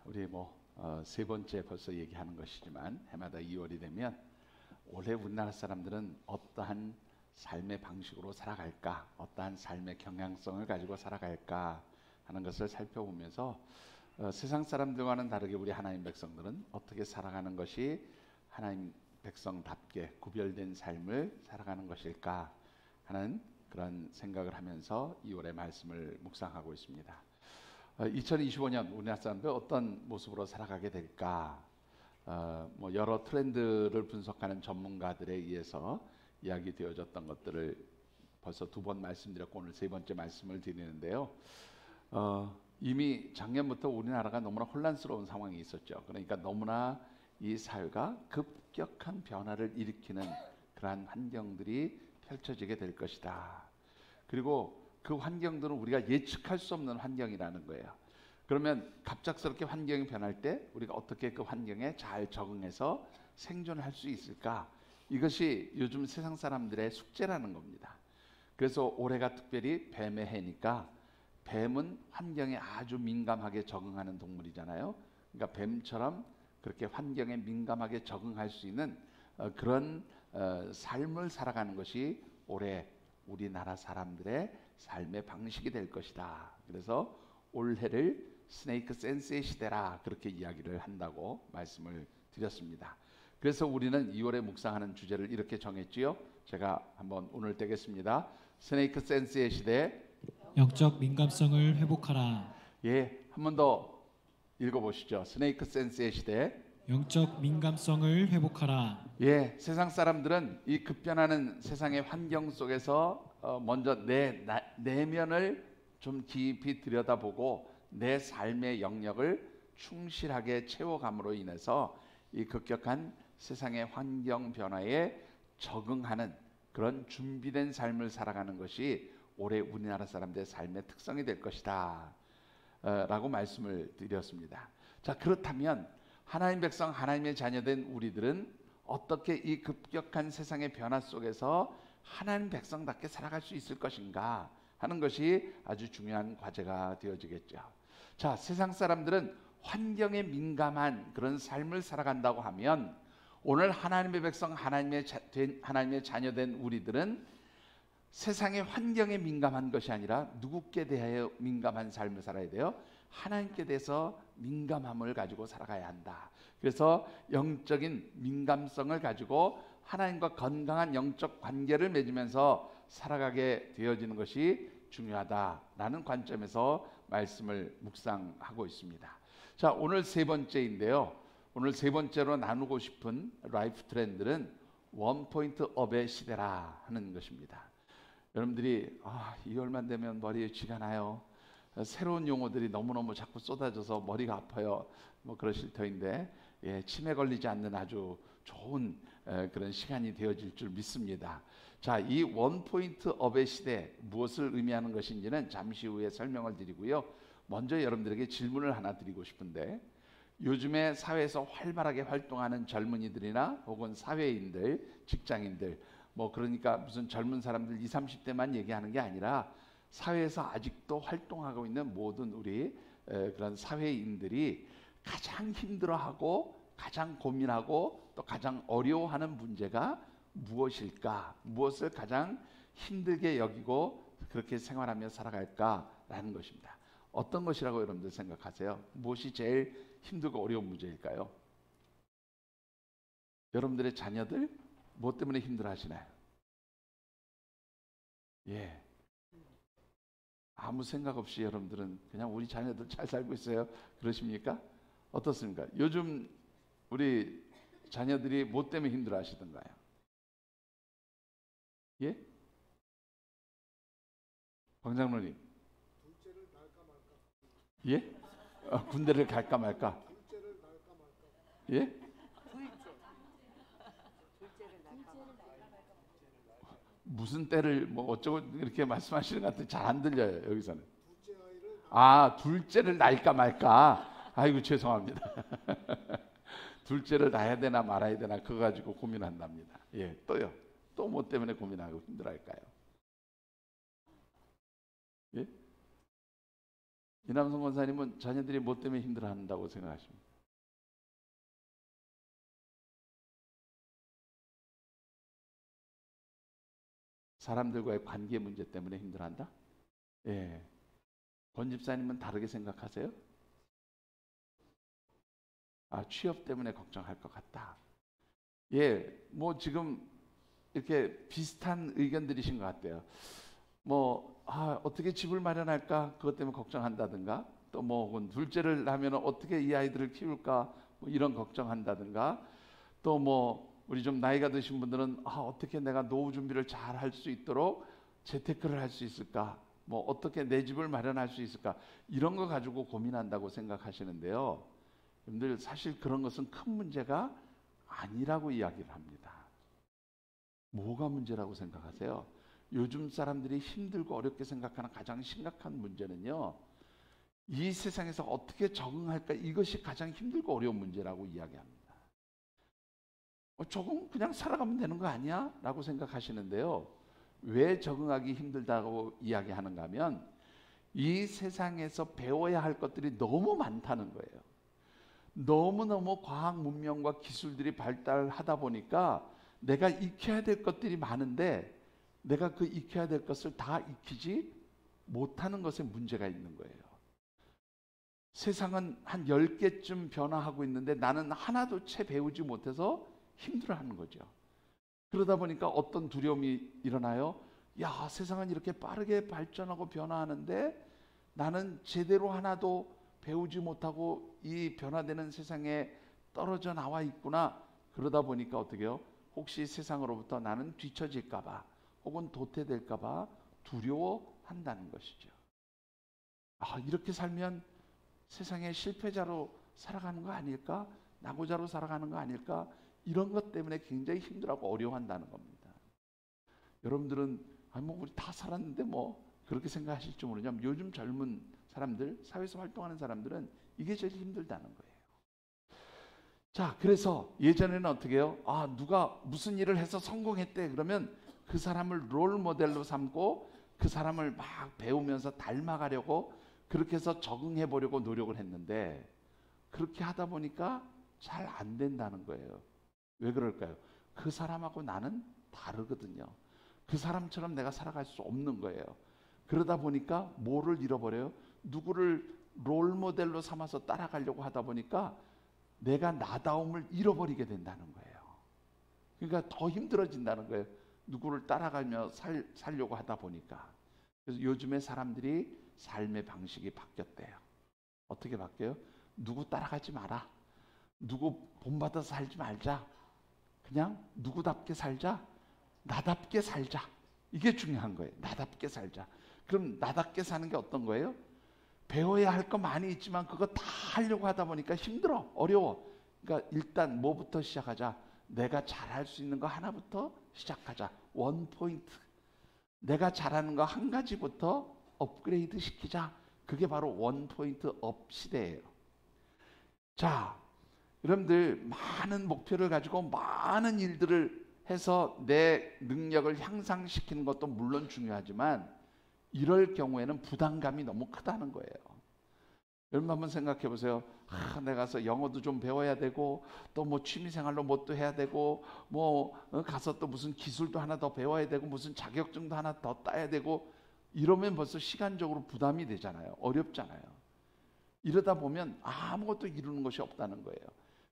우리 세 번째 벌써 얘기하는 것이지만 해마다 2월이 되면 올해 우리나라 사람들은 어떠한 삶의 방식으로 살아갈까, 어떠한 삶의 경향성을 가지고 살아갈까 하는 것을 살펴보면서 세상 사람들과는 다르게 우리 하나님 백성들은 어떻게 살아가는 것이 하나님 백성답게 구별된 삶을 살아가는 것일까 하는 그런 생각을 하면서 2월의 말씀을 묵상하고 있습니다. 2025년 우리나라 사람들 어떤 모습으로 살아가게 될까? 여러 트렌드를 분석하는 전문가들에 의해서 이야기되어졌던 것들을 벌써 2번 말씀드렸고 오늘 3번째 말씀을 드리는데요. 이미 작년부터 우리나라가 너무나 혼란스러운 상황이 있었죠. 그러니까 너무나 이 사회가 급격한 변화를 일으키는 그러한 환경들이 펼쳐지게 될 것이다. 그리고 그 환경들은 우리가 예측할 수 없는 환경이라는 거예요. 그러면 갑작스럽게 환경이 변할 때 우리가 어떻게 그 환경에 잘 적응해서 생존할 수 있을까? 이것이 요즘 세상 사람들의 숙제라는 겁니다. 그래서 올해가 특별히 뱀의 해니까 뱀은 환경에 아주 민감하게 적응하는 동물이잖아요. 그러니까 뱀처럼 그렇게 환경에 민감하게 적응할 수 있는 그런 삶을 살아가는 것이 올해 우리나라 사람들의 삶의 방식이 될 것이다. 그래서 올해를 스네이크 센스의 시대라 그렇게 이야기를 한다고 말씀을 드렸습니다. 그래서 우리는 2월에 묵상하는 주제를 이렇게 정했지요. 제가 한번 오늘 떼겠습니다. 스네이크 센스의 시대, 영적 민감성을 회복하라. 예, 한 번 더 읽어보시죠. 스네이크 센스의 시대, 영적 민감성을 회복하라. 예, 세상 사람들은 이 급변하는 세상의 환경 속에서 먼저 내 내면을 좀 깊이 들여다보고 내 삶의 영역을 충실하게 채워감으로 인해서 이 급격한 세상의 환경 변화에 적응하는 그런 준비된 삶을 살아가는 것이 올해 우리나라 사람들의 삶의 특성이 될 것이다 라고 말씀을 드렸습니다. 자, 그렇다면 하나님 백성, 하나님의 자녀된 우리들은 어떻게 이 급격한 세상의 변화 속에서 하나님 백성답게 살아갈 수 있을 것인가 하는 것이 아주 중요한 과제가 되어지겠죠. 자, 세상 사람들은 환경에 민감한 그런 삶을 살아간다고 하면 오늘 하나님의 백성, 하나님의 자녀된 우리들은 세상의 환경에 민감한 것이 아니라 누구께 대하여 민감한 삶을 살아야 돼요? 하나님께 대해서 민감함을 가지고 살아가야 한다. 그래서 영적인 민감성을 가지고 하나님과 건강한 영적 관계를 맺으면서 살아가게 되어지는 것이 중요하다라는 관점에서 말씀을 묵상하고 있습니다. 자, 오늘 3번째인데요. 오늘 3번째로 나누고 싶은 라이프 트렌드는 원 포인트 업의 시대라 하는 것입니다. 여러분들이 2월만 되면 머리에 쥐가 나요. 새로운 용어들이 너무너무 자꾸 쏟아져서 머리가 아파요. 그러실 터인데 치매 걸리지 않는 아주 좋은 그런 시간이 되어질 줄 믿습니다. 자, 이 원포인트 업의 시대 무엇을 의미하는 것인지는 잠시 후에 설명을 드리고요. 먼저 여러분들에게 질문을 하나 드리고 싶은데 요즘에 사회에서 활발하게 활동하는 젊은이들이나 혹은 사회인들, 직장인들 그러니까 무슨 젊은 사람들 20, 30대만 얘기하는 게 아니라 사회에서 아직도 활동하고 있는 모든 우리 그런 사회인들이 가장 힘들어하고 가장 고민하고 또 가장 어려워하는 문제가 무엇일까? 무엇을 가장 힘들게 여기고 그렇게 생활하며 살아갈까라는 것입니다. 어떤 것이라고 여러분들 생각하세요? 무엇이 제일 힘들고 어려운 문제일까요? 여러분들의 자녀들 뭐 때문에 힘들어하시나요? 예, 아무 생각 없이 여러분들은 그냥 우리 자녀들 잘 살고 있어요. 그러십니까? 어떻습니까? 요즘 우리 자녀들이 뭐 때문에 힘들어하시던가요? 예? 방장로님. 예? 군대를 갈까 말까? 예? 무슨 때를 어쩌고 이렇게 말씀하시는 것 같은데 잘 안 들려요. 여기서는. 둘째를 낳을까 말까? 아이고 죄송합니다. 둘째를 낳아야 되나 말아야 되나 그거 가지고 고민한답니다. 예, 또요. 또 뭐 때문에 고민하고 힘들어할까요? 예? 이남성 권사님은 자녀들이 뭐 때문에 힘들어한다고 생각하십니까? 사람들과의 관계 문제 때문에 힘들어한다? 예. 권 집사님은 다르게 생각하세요? 취업 때문에 걱정할 것 같다. 예, 뭐 지금 이렇게 비슷한 의견들이신 것 같아요. 어떻게 집을 마련할까? 그것 때문에 걱정한다든가, 또 혹은 둘째를 하면 어떻게 이 아이들을 키울까? 이런 걱정한다든가, 또 우리 좀 나이가 드신 분들은 어떻게 내가 노후 준비를 잘 할 수 있도록 재테크를 할 수 있을까? 어떻게 내 집을 마련할 수 있을까? 이런 거 가지고 고민한다고 생각하시는데요. 여러분들 사실 그런 것은 큰 문제가 아니라고 이야기를 합니다. 뭐가 문제라고 생각하세요? 요즘 사람들이 힘들고 어렵게 생각하는 가장 심각한 문제는요, 이 세상에서 어떻게 적응할까, 이것이 가장 힘들고 어려운 문제라고 이야기합니다. 조금 그냥 살아가면 되는 거 아니야? 라고 생각하시는데요. 왜 적응하기 힘들다고 이야기하는가 하면 이 세상에서 배워야 할 것들이 너무 많다는 거예요. 너무너무 과학 문명과 기술들이 발달하다 보니까 내가 익혀야 될 것들이 많은데 내가 그 익혀야 될 것을 다 익히지 못하는 것에 문제가 있는 거예요. 세상은 한 10개쯤 변화하고 있는데 나는 하나도 채 배우지 못해서 힘들어하는 거죠. 그러다 보니까 어떤 두려움이 일어나요? 세상은 이렇게 빠르게 발전하고 변화하는데 나는 제대로 하나도 배우지 못하고 이 변화되는 세상에 떨어져 나와 있구나. 그러다 보니까 어떻게 해요? 혹시 세상으로부터 나는 뒤처질까 봐 혹은 도태될까 봐 두려워한다는 것이죠. 이렇게 살면 세상의 실패자로 살아가는 거 아닐까? 낙오자로 살아가는 거 아닐까? 이런 것 때문에 굉장히 힘들어하고 어려워한다는 겁니다. 여러분들은 우리 다 살았는데 그렇게 생각하실지 모르냐면 요즘 젊은 사람들, 사회에서 활동하는 사람들은 이게 제일 힘들다는 거예요. 자, 그래서 예전에는 어떻게 해요? 누가 무슨 일을 해서 성공했대. 그러면 그 사람을 롤 모델로 삼고 그 사람을 막 배우면서 닮아가려고 그렇게 해서 적응해 보려고 노력을 했는데 그렇게 하다 보니까 잘 안 된다는 거예요. 왜 그럴까요? 그 사람하고 나는 다르거든요. 그 사람처럼 내가 살아갈 수 없는 거예요. 그러다 보니까 뭐를 잃어버려요? 누구를 롤 모델로 삼아서 따라가려고 하다 보니까 내가 나다움을 잃어버리게 된다는 거예요. 그러니까 더 힘들어진다는 거예요. 누구를 따라가며 살려고 하다 보니까. 그래서 요즘에 사람들이 삶의 방식이 바뀌었대요. 어떻게 바뀌어요? 누구 따라가지 마라. 누구 본받아서 살지 말자. 그냥 누구답게 살자. 나답게 살자. 이게 중요한 거예요. 나답게 살자. 그럼 나답게 사는 게 어떤 거예요? 배워야 할 거 많이 있지만 그거 다 하려고 하다 보니까 힘들어. 어려워. 그러니까 일단 뭐부터 시작하자. 내가 잘할 수 있는 거 하나부터 시작하자. 원 포인트. 내가 잘하는 거 한 가지부터 업그레이드 시키자. 그게 바로 원 포인트 업 시대예요. 자, 여러분들 많은 목표를 가지고 많은 일들을 해서 내 능력을 향상시키는 것도 물론 중요하지만 이럴 경우에는 부담감이 너무 크다는 거예요. 여러분 한번 생각해 보세요. 내가 가서 영어도 좀 배워야 되고 또 취미생활로 뭣도 해야 되고 가서 또 무슨 기술도 하나 더 배워야 되고 무슨 자격증도 하나 더 따야 되고 이러면 벌써 시간적으로 부담이 되잖아요. 어렵잖아요. 이러다 보면 아무것도 이루는 것이 없다는 거예요.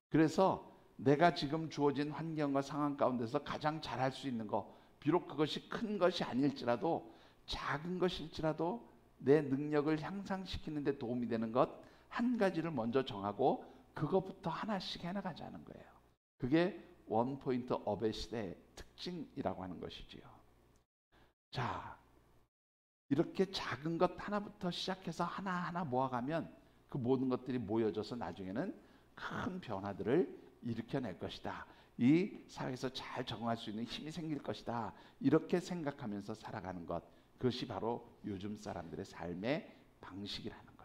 그래서 내가 지금 주어진 환경과 상황 가운데서 가장 잘할 수 있는 거, 비록 그것이 큰 것이 아닐지라도 작은 것일지라도 내 능력을 향상시키는 데 도움이 되는 것 한 가지를 먼저 정하고 그것부터 하나씩 해나가자는 거예요. 그게 원 포인트 업의 시대의 특징이라고 하는 것이지요. 자, 이렇게 작은 것 하나부터 시작해서 하나하나 모아가면 그 모든 것들이 모여져서 나중에는 큰 변화들을 일으켜낼 것이다. 이 사회에서 잘 적응할 수 있는 힘이 생길 것이다. 이렇게 생각하면서 살아가는 것, 그것이 바로 요즘 사람들의 삶의 방식이라는 거예요.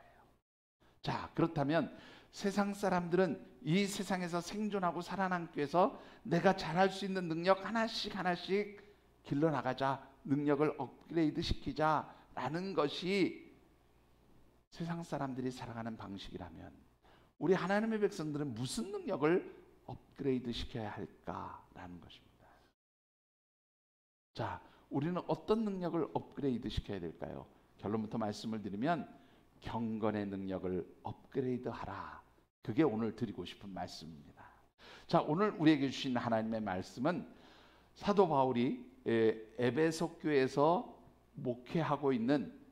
자, 그렇다면 세상 사람들은 이 세상에서 생존하고 살아남기 위해서 내가 잘할 수 있는 능력 하나씩 길러나가자, 능력을 업그레이드 시키자라는 것이 세상 사람들이 살아가는 방식이라면 우리 하나님의 백성들은 무슨 능력을 업그레이드 시켜야 할까라는 것입니다. 자, 우리는 어떤 능력을 업그레이드 시켜야 될까요? 결론부터 말씀을 드리면 경건의 능력을 업그레이드 하라. 그게 오늘 드리고 싶은 말씀입니다. 자, 오늘 우리에게 주신 하나님의 말씀은 사도 바울이 에베소 교회에서 목회하고 있는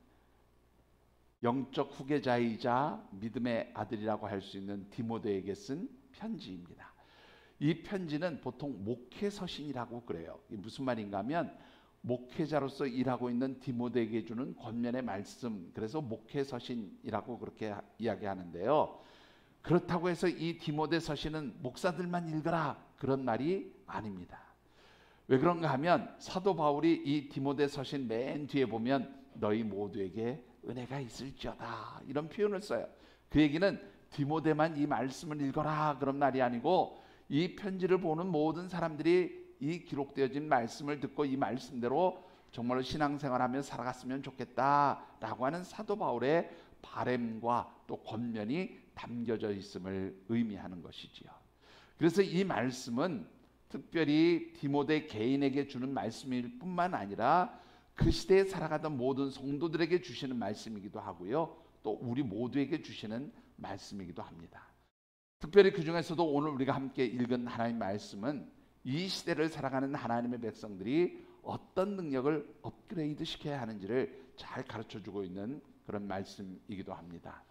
영적 후계자이자 믿음의 아들이라고 할 수 있는 디모데에게 쓴 편지입니다. 이 편지는 보통 목회서신이라고 그래요. 이게 무슨 말인가 하면 목회자로서 일하고 있는 디모데에게 주는 권면의 말씀, 그래서 목회서신이라고 그렇게 이야기하는데요. 그렇다고 해서 이 디모데 서신은 목사들만 읽어라 그런 말이 아닙니다. 왜 그런가 하면 사도 바울이 이 디모데 서신 맨 뒤에 보면 너희 모두에게 은혜가 있을지어다 이런 표현을 써요. 그 얘기는 디모데만 이 말씀을 읽어라 그런 말이 아니고 이 편지를 보는 모든 사람들이 이 기록되어진 말씀을 듣고 이 말씀대로 정말로 신앙생활하며 살아갔으면 좋겠다라고 하는 사도 바울의 바램과 또 권면이 담겨져 있음을 의미하는 것이지요. 그래서 이 말씀은 특별히 디모데 개인에게 주는 말씀일 뿐만 아니라 그 시대에 살아가던 모든 성도들에게 주시는 말씀이기도 하고요. 또 우리 모두에게 주시는 말씀이기도 합니다. 특별히 그 중에서도 오늘 우리가 함께 읽은 하나님의 말씀은 이 시대를 살아가는 하나님의 백성들이 어떤 능력을 업그레이드 시켜야 하는지를 잘 가르쳐주고 있는 그런 말씀이기도 합니다.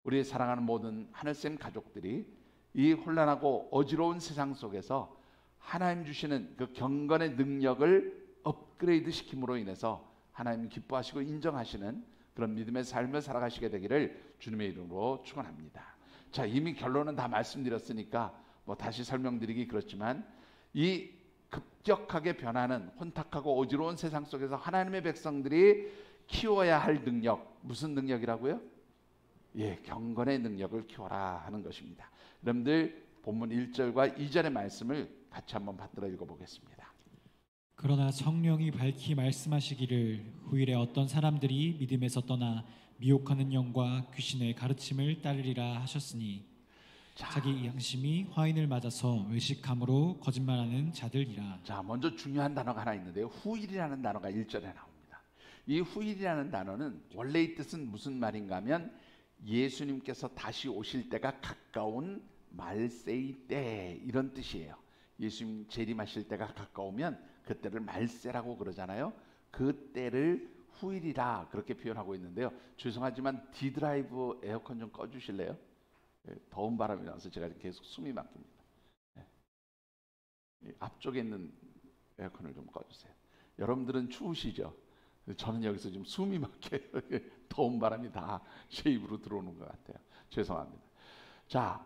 우리 사랑하는 모든 하늘샘 가족들이 이 혼란하고 어지러운 세상 속에서 하나님 주시는 그 경건의 능력을 업그레이드 시킴으로 인해서 하나님 기뻐하시고 인정하시는 그런 믿음의 삶을 살아가시게 되기를 주님의 이름으로 축원합니다. 자, 이미 결론은 다 말씀드렸으니까 뭐 다시 설명드리기 그렇지만 이 급격하게 변하는 혼탁하고 어지러운 세상 속에서 하나님의 백성들이 키워야 할 능력, 무슨 능력이라고요? 예, 경건의 능력을 키워라 하는 것입니다. 여러분들 본문 1절과 2절의 말씀을 같이 한번 받들어 읽어보겠습니다. 그러나 성령이 밝히 말씀하시기를 후일에 어떤 사람들이 믿음에서 떠나 미혹하는 영과 귀신의 가르침을 따르리라 하셨으니 자기 양심이 화인을 맞아서 외식함으로 거짓말하는 자들이라. 자, 먼저 중요한 단어가 하나 있는데요. 후일이라는 단어가 1절에 나옵니다. 이 후일이라는 단어는 원래의 뜻은 무슨 말인가 하면 예수님께서 다시 오실 때가 가까운 말세의 때 이런 뜻이에요. 예수님 재림하실 때가 가까우면 그때를 말세라고 그러잖아요. 그 때를 후일이라 그렇게 표현하고 있는데요. 죄송하지만 D드라이브 에어컨 좀 꺼주실래요? 더운 바람이 나서 제가 계속 숨이 막힙니다. 앞쪽에 있는 에어컨을 좀 꺼주세요. 여러분들은 추우시죠? 저는 여기서 지금 숨이 막혀요. 더운 바람이 다 제 입으로 들어오는 것 같아요. 죄송합니다. 자,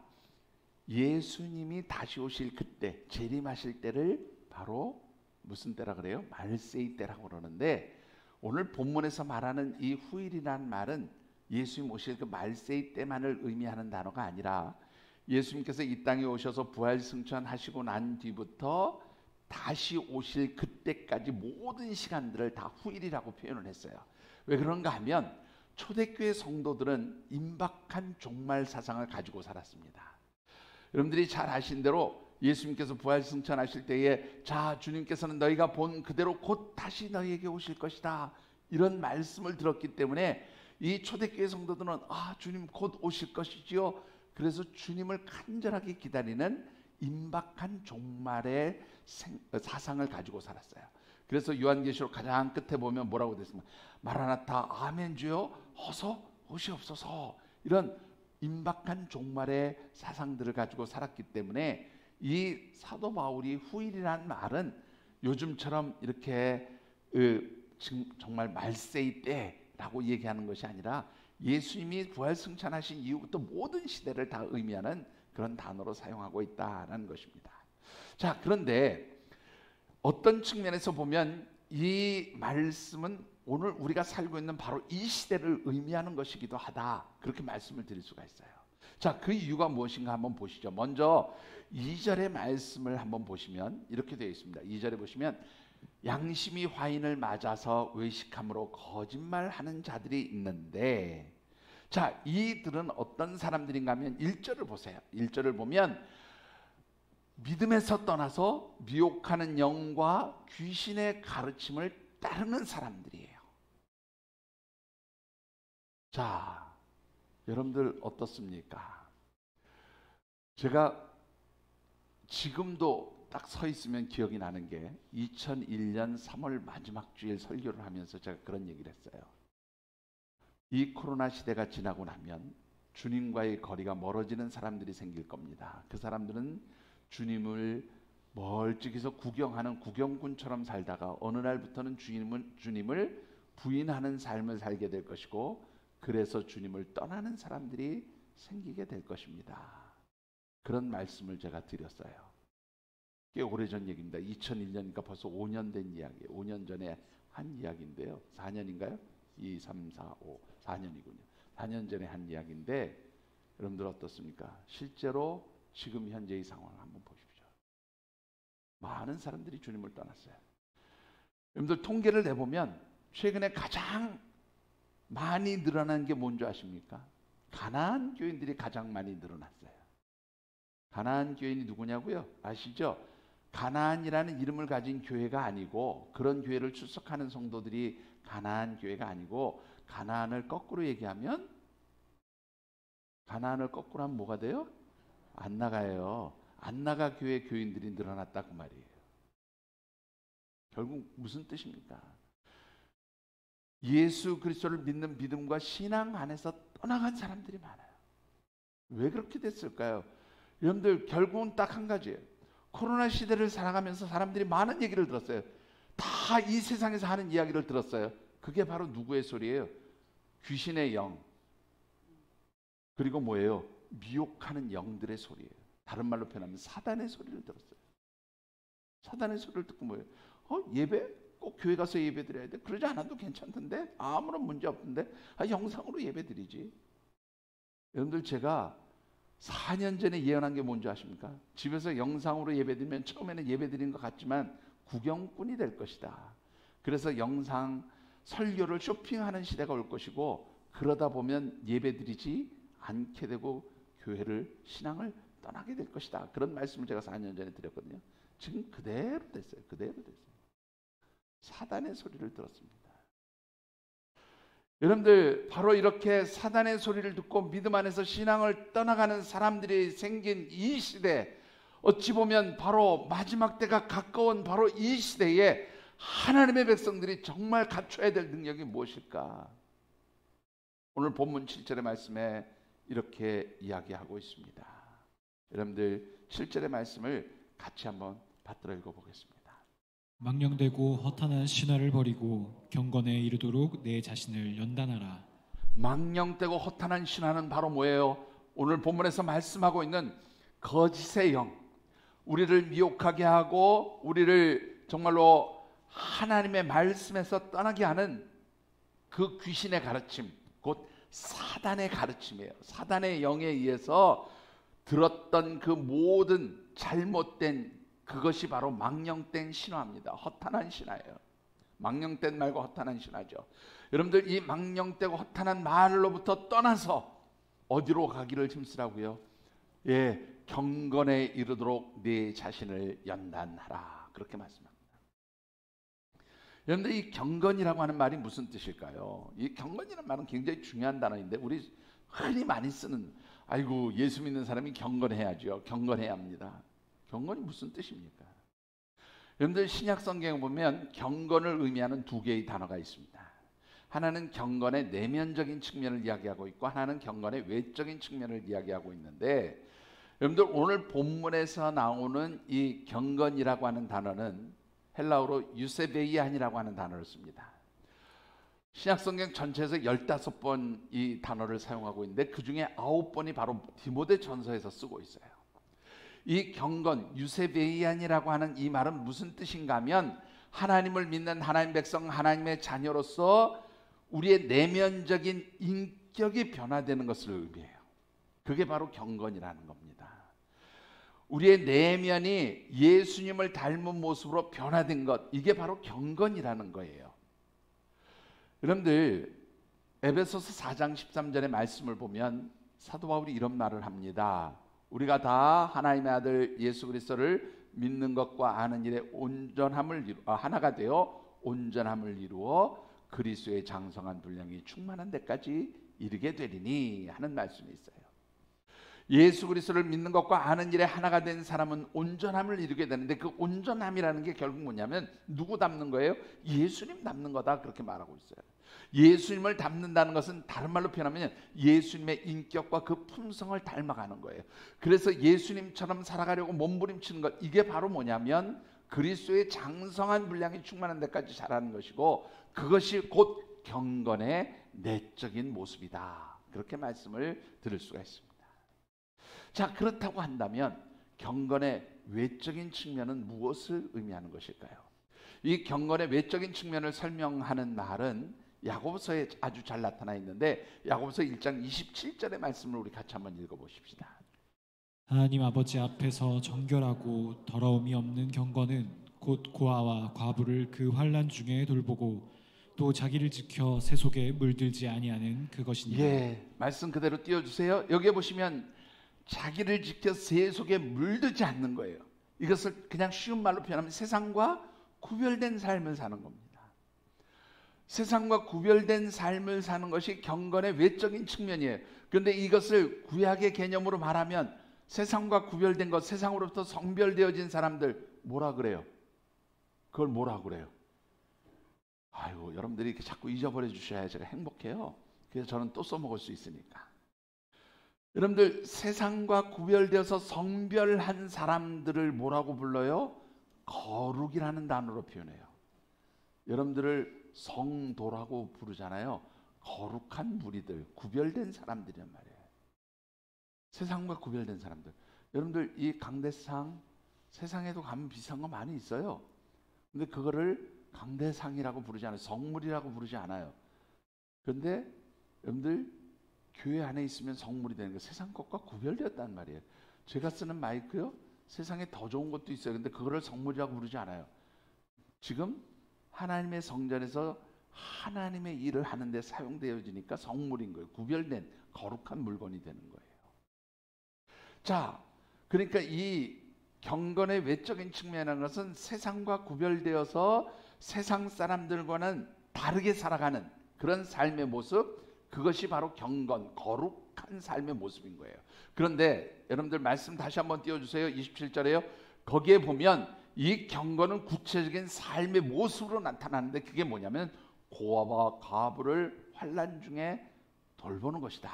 예수님이 다시 오실 그때, 재림하실 때를 바로 무슨 때라 그래요? 말세의 때라고 그러는데 오늘 본문에서 말하는 이 후일이라는 말은 예수님 오실 그 말세의 때만을 의미하는 단어가 아니라 예수님께서 이 땅에 오셔서 부활승천하시고 난 뒤부터 다시 오실 그때까지 모든 시간들을 다 후일이라고 표현을 했어요. 왜 그런가 하면 초대교회 성도들은 임박한 종말 사상을 가지고 살았습니다. 여러분들이 잘 아신 대로 예수님께서 부활승천하실 때에 자, 주님께서는 너희가 본 그대로 곧 다시 너희에게 오실 것이다 이런 말씀을 들었기 때문에 이 초대교회 성도들은 주님 곧 오실 것이지요. 그래서 주님을 간절하게 기다리는 임박한 종말의 사상을 가지고 살았어요. 그래서 요한계시록 가장 끝에 보면 뭐라고 됐습니까? 마라나타 아멘 주여 어서 오시옵소서 이런 임박한 종말의 사상들을 가지고 살았기 때문에 이 사도 바울이 후일이라는 말은 요즘처럼 이렇게 정말 말세의 때라고 얘기하는 것이 아니라 예수님이 부활승천하신 이후부터 모든 시대를 다 의미하는 그런 단어로 사용하고 있다는 것입니다. 자, 그런데 어떤 측면에서 보면 이 말씀은 오늘 우리가 살고 있는 바로 이 시대를 의미하는 것이기도 하다 그렇게 말씀을 드릴 수가 있어요. 자, 그 이유가 무엇인가 한번 보시죠. 먼저 2절의 말씀을 한번 보시면 이렇게 되어 있습니다. 2절에 보시면 양심이 화인을 맞아서 외식함으로 거짓말하는 자들이 있는데, 자, 이들은 어떤 사람들인가 하면 1절을 보세요. 1절을 보면 믿음에서 떠나서 미혹하는 영과 귀신의 가르침을 따르는 사람들이에요. 자, 여러분들 어떻습니까? 제가 지금도 딱 서 있으면 기억이 나는 게 2001년 3월 마지막 주일 설교를 하면서 제가 그런 얘기를 했어요. 이 코로나 시대가 지나고 나면 주님과의 거리가 멀어지는 사람들이 생길 겁니다. 그 사람들은 주님을 멀찍이서 구경하는 구경꾼처럼 살다가 어느 날부터는 주님을 부인하는 삶을 살게 될 것이고, 그래서 주님을 떠나는 사람들이 생기게 될 것입니다. 그런 말씀을 제가 드렸어요. 꽤 오래전 얘기입니다. 2001년이니까 벌써 5년 된 이야기예요. 5년 전에 한 이야기인데요. 4년인가요? 2, 3, 4, 5, 4년이군요. 4년 전에 한 이야기인데 여러분들 어떻습니까? 실제로 지금 현재의 상황을 한번 보십시오. 많은 사람들이 주님을 떠났어요. 여러분들 통계를 내보면 최근에 가장 많이 늘어난 게 뭔지 아십니까? 가나안 교인들이 가장 많이 늘어났어요. 가나안 교인이 누구냐고요? 아시죠? 가나안이라는 이름을 가진 교회가 아니고, 그런 교회를 출석하는 성도들이 가나안 교회가 아니고, 가나안을 거꾸로 얘기하면, 가나안을 거꾸로 하면 뭐가 돼요? 안 나가요. 안 나가 교회 교인들이 늘어났다 그 말이에요. 결국 무슨 뜻입니까? 예수 그리스도를 믿는 믿음과 신앙 안에서 떠나간 사람들이 많아요. 왜 그렇게 됐을까요? 여러분들 결국은 딱 한 가지예요. 코로나 시대를 살아가면서 사람들이 많은 얘기를 들었어요. 다 이 세상에서 하는 이야기를 들었어요. 그게 바로 누구의 소리예요? 귀신의 영, 그리고 뭐예요? 미혹하는 영들의 소리예요. 다른 말로 표현하면 사단의 소리를 들었어요. 사단의 소리를 듣고 뭐예요? 예배? 꼭 교회 가서 예배 드려야 돼? 그러지 않아도 괜찮던데? 아무런 문제 없던데? 영상으로 예배 드리지. 여러분들 제가 4년 전에 예언한 게 뭔지 아십니까? 집에서 영상으로 예배드리면 처음에는 예배드리는 것 같지만 구경꾼이 될 것이다. 그래서 영상 설교를 쇼핑하는 시대가 올 것이고, 그러다 보면 예배드리지 않게 되고 교회를, 신앙을 떠나게 될 것이다. 그런 말씀을 제가 4년 전에 드렸거든요. 지금 그대로 됐어요. 그대로 됐어요. 사단의 소리를 들었습니다. 여러분들 바로 이렇게 사단의 소리를 듣고 믿음 안에서 신앙을 떠나가는 사람들이 생긴 이 시대, 어찌 보면 바로 마지막 때가 가까운 바로 이 시대에 하나님의 백성들이 정말 갖춰야 될 능력이 무엇일까? 오늘 본문 7절의 말씀에 이렇게 이야기하고 있습니다. 여러분들 7절의 말씀을 같이 한번 받들어 읽어보겠습니다. 망령되고 허탄한 신화를 버리고 경건에 이르도록 내 자신을 연단하라. 망령되고 허탄한 신화는 바로 뭐예요? 오늘 본문에서 말씀하고 있는 거짓의 영, 우리를 미혹하게 하고 우리를 정말로 하나님의 말씀에서 떠나게 하는 그 귀신의 가르침, 곧 사단의 가르침이에요. 사단의 영에 의해서 들었던 그 모든 잘못된 그것이 바로 망령된 신화입니다. 허탄한 신화예요. 망령된 말고 허탄한 신화죠. 여러분들 이 망령되고 허탄한 말로부터 떠나서 어디로 가기를 힘쓰라고요? 경건에 이르도록 네 자신을 연단하라. 그렇게 말씀합니다. 여러분들 이 경건이라고 하는 말이 무슨 뜻일까요? 이 경건이라는 말은 굉장히 중요한 단어인데 우리 흔히 많이 쓰는, 아이고 예수 믿는 사람이 경건해야죠. 경건해야 합니다. 경건이 무슨 뜻입니까? 여러분들 신약 성경에 보면 경건을 의미하는 두 개의 단어가 있습니다. 하나는 경건의 내면적인 측면을 이야기하고 있고, 하나는 경건의 외적인 측면을 이야기하고 있는데, 여러분들 오늘 본문에서 나오는 이 경건이라고 하는 단어는 헬라어로 유세베이안이라고 하는 단어를 씁니다. 신약 성경 전체에서 15번 이 단어를 사용하고 있는데 그 중에 9번이 바로 디모데 전서에서 쓰고 있어요. 이 경건, 유세베이안이라고 하는 이 말은 무슨 뜻인가 하면, 하나님을 믿는 하나님 백성, 하나님의 자녀로서 우리의 내면적인 인격이 변화되는 것을 의미해요. 그게 바로 경건이라는 겁니다. 우리의 내면이 예수님을 닮은 모습으로 변화된 것, 이게 바로 경건이라는 거예요. 여러분들 에베소서 4장 13절의 말씀을 보면 사도 바울이 이런 말을 합니다. 우리가 다 하나님의 아들 예수 그리스도를 믿는 것과 아는 일에 하나가 되어 온전함을 이루어 그리스도의 장성한 분량이 충만한 데까지 이르게 되리니 하는 말씀이 있어요. 예수 그리스도를 믿는 것과 아는 일에 하나가 된 사람은 온전함을 이루게 되는데 그 온전함이라는 게 결국 뭐냐면 누구 닮는 거예요? 예수님 닮는 거다, 그렇게 말하고 있어요. 예수님을 닮는다는 것은 다른 말로 표현하면 예수님의 인격과 그 품성을 닮아가는 거예요. 그래서 예수님처럼 살아가려고 몸부림치는 것, 이게 바로 뭐냐면 그리스도의 장성한 분량이 충만한 데까지 자라는 것이고, 그것이 곧 경건의 내적인 모습이다, 그렇게 말씀을 들을 수가 있습니다. 자, 그렇다고 한다면 경건의 외적인 측면은 무엇을 의미하는 것일까요? 이 경건의 외적인 측면을 설명하는 말은 야고보서에 아주 잘 나타나 있는데, 야고보서 1장 27절의 말씀을 우리 같이 한번 읽어보십시다. 하나님 아버지 앞에서 정결하고 더러움이 없는 경건은 곧 고아와 과부를 그 환난 중에 돌보고 또 자기를 지켜 새 속에 물들지 아니하는 그것이니라. 예, 말씀 그대로 띄워주세요. 여기에 보시면 자기를 지켜 새 속에 물들지 않는 거예요. 이것을 그냥 쉬운 말로 표현하면 세상과 구별된 삶을 사는 겁니다. 세상과 구별된 삶을 사는 것이 경건의 외적인 측면이에요. 그런데 이것을 구약의 개념으로 말하면 세상과 구별된 것, 세상으로부터 성별되어진 사람들 뭐라 그래요? 그걸 뭐라 그래요? 아이고, 여러분들이 이렇게 자꾸 잊어버려 주셔야 제가 행복해요. 그래서 저는 또 써먹을 수 있으니까. 여러분들, 세상과 구별되어서 성별한 사람들을 뭐라고 불러요? 거룩이라는 단어로 표현해요. 여러분들을 성도라고 부르잖아요. 거룩한 무리들, 구별된 사람들이란 말이에요. 세상과 구별된 사람들. 여러분들, 이 강대상, 세상에도 가면 비슷한 거 많이 있어요. 근데 그거를 강대상이라고 부르지 않아요. 성물이라고 부르지 않아요. 그런데 여러분들, 교회 안에 있으면 성물이 되는 거, 세상 것과 구별되었단 말이에요. 제가 쓰는 마이크요, 세상에 더 좋은 것도 있어요. 근데 그거를 성물이라고 부르지 않아요. 지금 하나님의 성전에서 하나님의 일을 하는데 사용되어지니까 성물인 거예요. 구별된 거룩한 물건이 되는 거예요. 자, 그러니까 이 경건의 외적인 측면이라는 것은 세상과 구별되어서 세상 사람들과는 다르게 살아가는 그런 삶의 모습, 그것이 바로 경건, 거룩한 삶의 모습인 거예요. 그런데 여러분들 말씀 다시 한번 띄워주세요. 27절에요. 거기에 보면 이 경건은 구체적인 삶의 모습으로 나타나는데, 그게 뭐냐면 고아와 과부를 환난 중에 돌보는 것이다.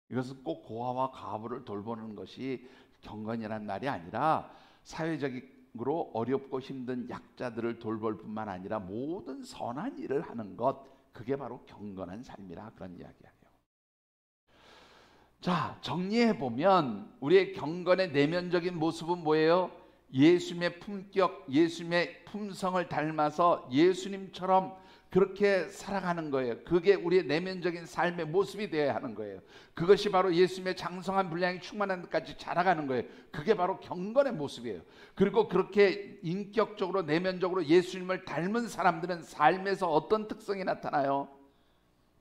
이것은 꼭 고아와 과부를 돌보는 것이 경건이라는 말이 아니라 사회적으로 어렵고 힘든 약자들을 돌볼 뿐만 아니라 모든 선한 일을 하는 것, 그게 바로 경건한 삶이라, 그런 이야기예요. 자, 정리해보면 우리의 경건의 내면적인 모습은 뭐예요? 예수님의 품격, 예수님의 품성을 닮아서 예수님처럼 그렇게 살아가는 거예요. 그게 우리의 내면적인 삶의 모습이 되어야 하는 거예요. 그것이 바로 예수님의 장성한 분량이 충만한 데까지 자라가는 거예요. 그게 바로 경건의 모습이에요. 그리고 그렇게 인격적으로 내면적으로 예수님을 닮은 사람들은 삶에서 어떤 특성이 나타나요?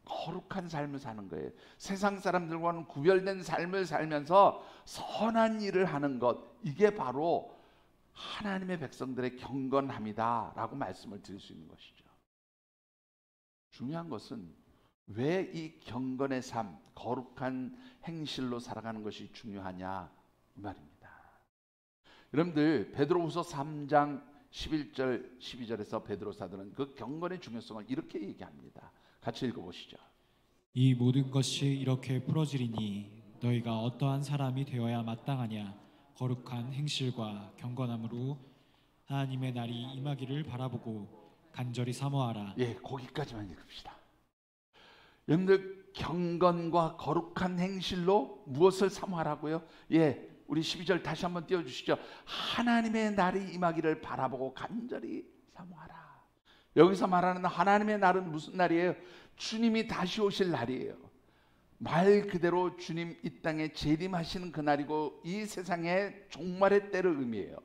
거룩한 삶을 사는 거예요. 세상 사람들과는 구별된 삶을 살면서 선한 일을 하는 것, 이게 바로 하나님의 백성들의 경건함이다 라고 말씀을 드릴 수 있는 것이죠. 중요한 것은 왜 이 경건의 삶, 거룩한 행실로 살아가는 것이 중요하냐, 이 말입니다. 여러분들, 베드로후서 3장 11절 12절에서 베드로 사도는 그 경건의 중요성을 이렇게 얘기합니다. 같이 읽어보시죠. 이 모든 것이 이렇게 풀어지리니 너희가 어떠한 사람이 되어야 마땅하냐, 거룩한 행실과 경건함으로 하나님의 날이 임하기를 바라보고 간절히 사모하라. 예, 거기까지만 읽읍시다. 여러분들, 경건과 거룩한 행실로 무엇을 사모하라고요? 예, 우리 12절 다시 한번 띄워주시죠. 하나님의 날이 임하기를 바라보고 간절히 사모하라. 여기서 말하는 하나님의 날은 무슨 날이에요? 주님이 다시 오실 날이에요. 말 그대로 주님 이 땅에 재림하시는 그 날이고, 이 세상의 종말의 때를 의미해요.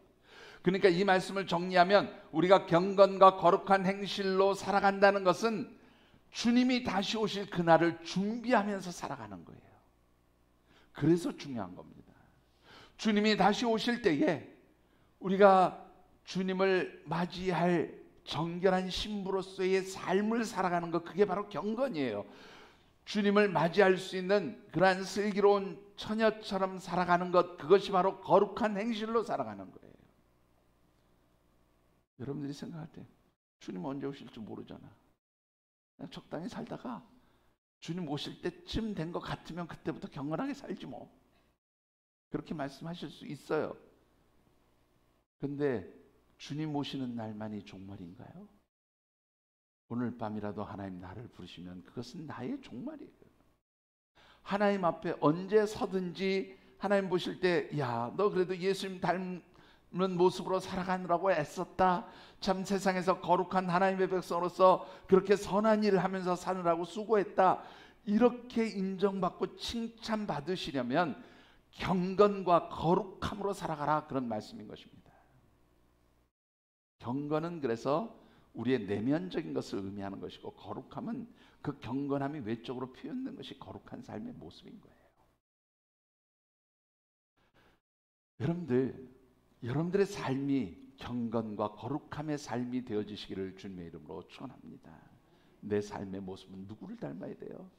그러니까 이 말씀을 정리하면 우리가 경건과 거룩한 행실로 살아간다는 것은 주님이 다시 오실 그날을 준비하면서 살아가는 거예요. 그래서 중요한 겁니다. 주님이 다시 오실 때에 우리가 주님을 맞이할 정결한 신부로서의 삶을 살아가는 것, 그게 바로 경건이에요. 주님을 맞이할 수 있는 그러한 슬기로운 처녀처럼 살아가는 것, 그것이 바로 거룩한 행실로 살아가는 거예요. 여러분들이 생각할 때 주님 언제 오실지 모르잖아. 그냥 적당히 살다가 주님 오실 때쯤 된 것 같으면 그때부터 경건하게 살지 뭐. 그렇게 말씀하실 수 있어요. 근데 주님 오시는 날만이 종말인가요? 오늘 밤이라도 하나님 나를 부르시면 그것은 나의 종말이에요. 하나님 앞에 언제 서든지 하나님 보실 때, 야, 너 그래도 예수님 닮은 모습으로 살아가느라고 애썼다. 참 세상에서 거룩한 하나님의 백성으로서 그렇게 선한 일을 하면서 사느라고 수고했다. 이렇게 인정받고 칭찬받으시려면 경건과 거룩함으로 살아가라, 그런 말씀인 것입니다. 경건은 그래서 우리의 내면적인 것을 의미하는 것이고, 거룩함은 그 경건함이 외적으로 표현된 것이 거룩한 삶의 모습인 거예요. 여러분들의 삶이 경건과 거룩함의 삶이 되어지시기를 주님의 이름으로 축원합니다. 내 삶의 모습은 누구를 닮아야 돼요?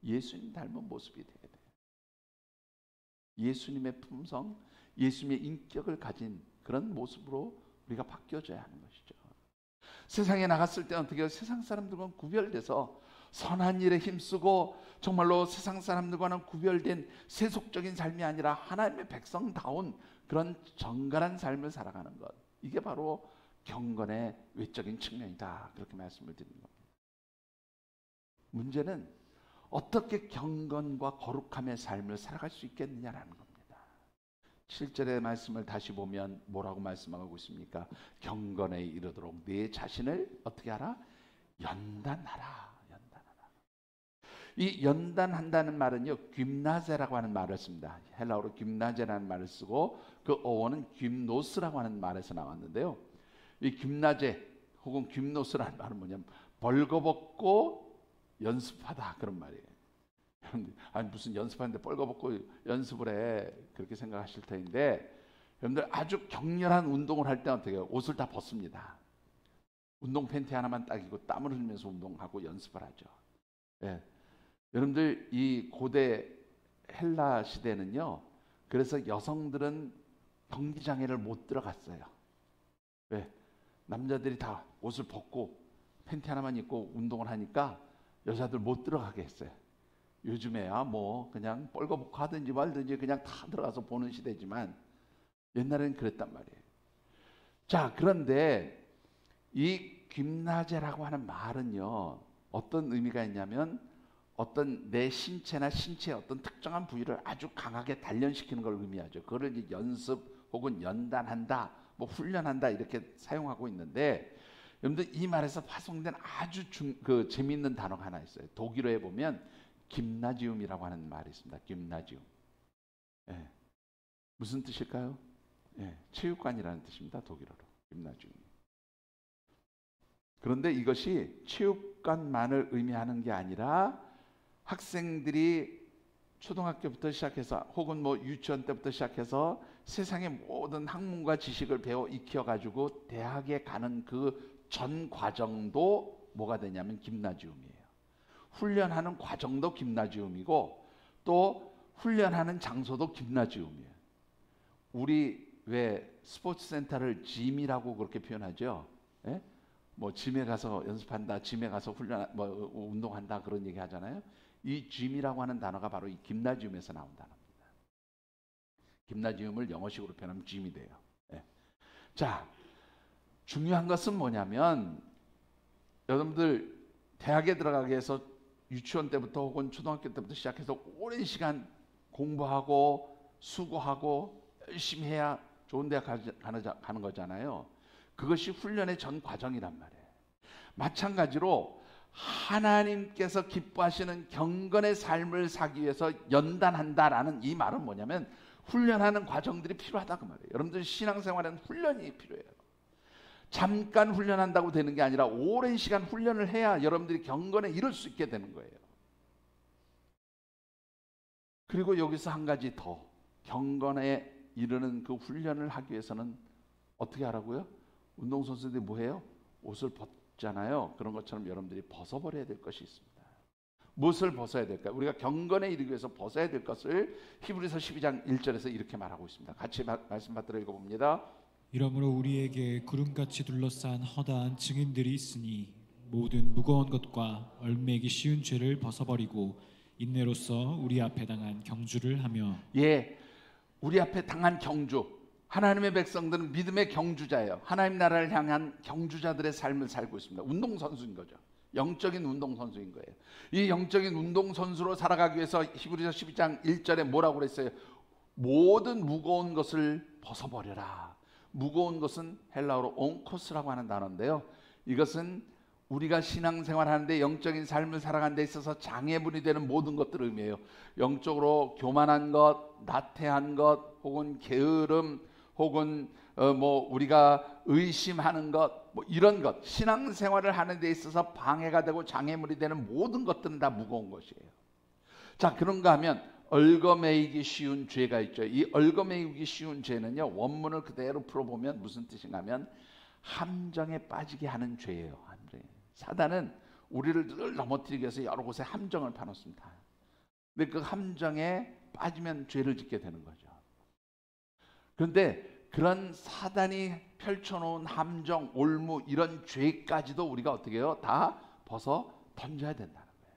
예수님 닮은 모습이 돼야 돼요. 예수님의 품성, 예수님의 인격을 가진 그런 모습으로 우리가 바뀌어져야 하는 것이죠. 세상에 나갔을 때 어떻게 해요? 세상 사람들과는 구별돼서 선한 일에 힘쓰고 정말로 세상 사람들과는 구별된 세속적인 삶이 아니라 하나님의 백성다운 그런 정갈한 삶을 살아가는 것, 이게 바로 경건의 외적인 측면이다, 그렇게 말씀을 드리는 겁니다. 문제는 어떻게 경건과 거룩함의 삶을 살아갈 수 있겠느냐라는 겁니다. 7절의 말씀을 다시 보면 뭐라고 말씀하고 있습니까? 경건에 이르도록 네 자신을 어떻게 하라? 연단하라. 이 연단한다는 말은요, 귐나제라고 하는 말을 씁니다. 헬라어로 귐나제라는 말을 쓰고 그 어원은 귐노스라고 하는 말에서 나왔는데요. 이 귐나제 혹은 귐노스라는 말은 뭐냐면 벌거벗고 연습하다, 그런 말이에요. 아니 무슨 연습하는데 벌거벗고 연습을 해, 그렇게 생각하실 터인데, 여러분들 아주 격렬한 운동을 할 때 어떻게 해요? 옷을 다 벗습니다. 운동 팬티 하나만 딱 입고 땀을 흘리면서 운동하고 연습을 하죠. 예. 여러분들 이 고대 헬라 시대는요, 그래서 여성들은 경기장에를 못 들어갔어요. 왜? 남자들이 다 옷을 벗고 팬티 하나만 입고 운동을 하니까 여자들 못 들어가게 했어요. 요즘에야 뭐 그냥 뻘거벗고 하든지 말든지 그냥 다 들어가서 보는 시대지만 옛날에는 그랬단 말이에요. 자, 그런데 이 귐나제라고 하는 말은요, 어떤 의미가 있냐면 어떤 내 신체나 신체의 어떤 특정한 부위를 아주 강하게 단련시키는 걸 의미하죠. 그거를 이제 연습 혹은 연단한다, 뭐 훈련한다, 이렇게 사용하고 있는데, 여러분들 이 말에서 파송된 아주 재미있는 단어가 하나 있어요. 독일어에 보면 김나지움이라고 하는 말이 있습니다. 김나지움. 예. 무슨 뜻일까요? 예. 체육관이라는 뜻입니다. 독일어로. 김나지움. 그런데 이것이 체육관만을 의미하는 게 아니라 학생들이 초등학교부터 시작해서 혹은 뭐 유치원 때부터 시작해서 세상의 모든 학문과 지식을 배워 익혀 가지고 대학에 가는 그 전 과정도 뭐가 되냐면 김나지움이에요. 훈련하는 과정도 김나지움이고 또 훈련하는 장소도 김나지움이에요. 우리 왜 스포츠 센터를 짐이라고 그렇게 표현하죠? 예? 뭐 짐에 가서 연습한다, 짐에 가서 뭐 운동한다, 그런 얘기 하잖아요. 이 짐이라고 하는 단어가 바로 이 김나지움에서 나온 단어입니다. 김나지움을 영어식으로 표현하면 짐이 돼요. 예. 자, 중요한 것은 뭐냐면 여러분들 대학에 들어가기 위해서 유치원 때부터 혹은 초등학교 때부터 시작해서 오랜 시간 공부하고 수고하고 열심히 해야 좋은 대학 가는 거잖아요. 그것이 훈련의 전 과정이란 말이에요. 마찬가지로 하나님께서 기뻐하시는 경건의 삶을 살기 위해서 연단한다라는 이 말은 뭐냐면 훈련하는 과정들이 필요하다, 그 말이에요. 여러분들 신앙생활에는 훈련이 필요해요. 잠깐 훈련한다고 되는 게 아니라 오랜 시간 훈련을 해야 여러분들이 경건에 이룰 수 있게 되는 거예요. 그리고 여기서 한 가지 더, 경건에 이르는 그 훈련을 하기 위해서는 어떻게 하라고요? 운동선수들이 뭐해요? 옷을 벗잖아요. 그런 것처럼 여러분들이 벗어버려야 될 것이 있습니다. 무엇을 벗어야 될까요? 우리가 경건에 이르기 위해서 벗어야 될 것을 히브리서 12장 1절에서 이렇게 말하고 있습니다. 같이 말씀 받들어 읽어봅니다. 이러므로 우리에게 구름같이 둘러싼 허다한 증인들이 있으니 모든 무거운 것과 얼매기 쉬운 죄를 벗어버리고 인내로써 우리 앞에 당한 경주를 하며. 예, 우리 앞에 당한 경주. 하나님의 백성들은 믿음의 경주자예요. 하나님 나라를 향한 경주자들의 삶을 살고 있습니다. 운동선수인 거죠. 영적인 운동선수인 거예요. 이 영적인 운동선수로 살아가기 위해서 히브리서 12장 1절에 뭐라고 그랬어요? 모든 무거운 것을 벗어버려라. 무거운 것은 헬라어로 온코스라고 하는 단어인데요. 이것은 우리가 신앙생활하는데 영적인 삶을 살아가는 데 있어서 장애물이 되는 모든 것들을 의미해요. 영적으로 교만한 것, 나태한 것, 혹은 게으름, 혹은 우리가 의심하는 것, 이런 것, 신앙생활을 하는 데 있어서 방해가 되고 장애물이 되는 모든 것들은 다 무거운 것이에요. 자, 그런가 하면 얽어매이기 쉬운 죄가 있죠. 이 얽어매이기 쉬운 죄는요, 원문을 그대로 풀어보면 무슨 뜻인가 하면 함정에 빠지게 하는 죄예요. 함정에. 사단은 우리를 늘 넘어뜨리기 위해서 여러 곳에 함정을 파놓습니다. 근데 그 함정에 빠지면 죄를 짓게 되는 거죠. 그런데 그런 사단이 펼쳐놓은 함정, 올무, 이런 죄까지도 우리가 어떻게 해요? 다 벗어 던져야 된다는 거예요.